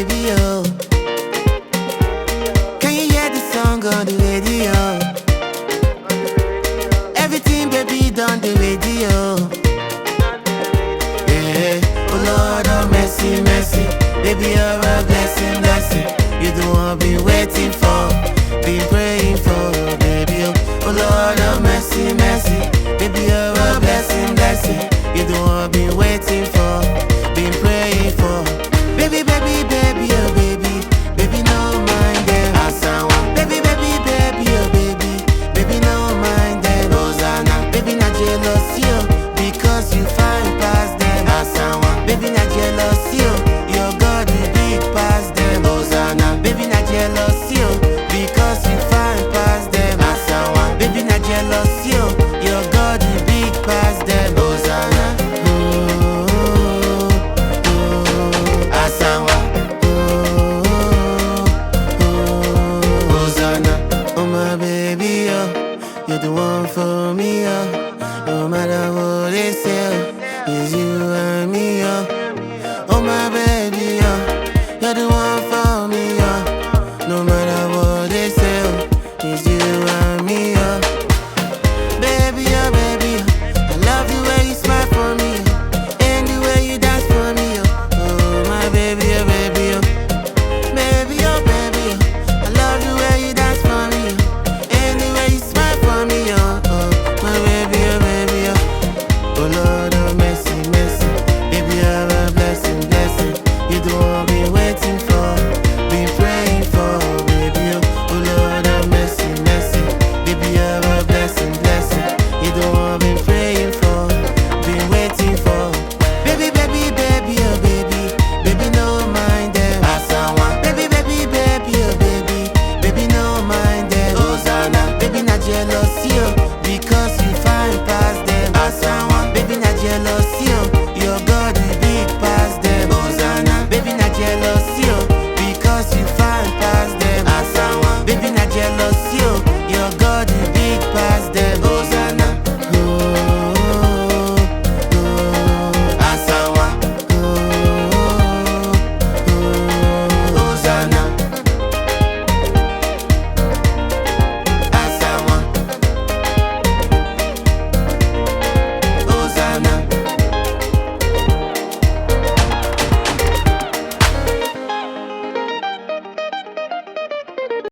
baby, oh. Can you hear the song on the radio? Everything, baby, done the radio. Yeah, oh Lord, oh mercy, mercy. Baby, you're a blessing, blessing. You the one been waiting for, been praying for, baby, oh. Oh Lord, oh mercy, mercy. Baby, you're a blessing, blessing. You the one been waiting for, been praying for. Baby, baby, baby, oh baby. Baby, no mind them. Asawa. Baby, baby, baby, oh baby. Baby, no mind them. Rosanna. Baby, not jealous, yo. Because you find past them. Asawa. Baby, not jealous, yo. Your God is big past them. Rosanna. Baby, not jealous, yo. Because you find past them. Asawa. Baby, not jealous, yo. Your God is big past them. Rosanna. Asawa. Rosanna. Oh my baby, oh. You're the one for me, oh. No matter what they say, it's you and me, oh. Oh my baby, oh. You're the one for me, oh. No matter what they say, it's you and me, oh. Baby, oh baby, I love the way you smile for me, and the way you dance for me, oh. Oh my baby, oh baby, oh. Baby, oh baby, oh. I love the way you dance for me, and the way you smile for me, oh. Oh my baby, oh baby, oh. Oh Lord, oh mercy, mercy. Baby, you're a blessing, blessing. You the one been waiting for, been praying for, baby, oh. Oh Lord, oh mercy, mercy. Baby, you're a blessing, blessing. You the one been praying for, been waiting for. Baby, baby, baby, oh baby. Baby, no mind them. Asawa. Baby, baby, baby, oh baby. Baby, no mind them. Hosanna. Baby, not jealous, yo. Because you find past them. Asawa. Baby, not jealous, yo. Your God is big past them. Hosanna. Baby, not jealous, yo. Because you find past them. Asawa. Baby, not jealous, yo.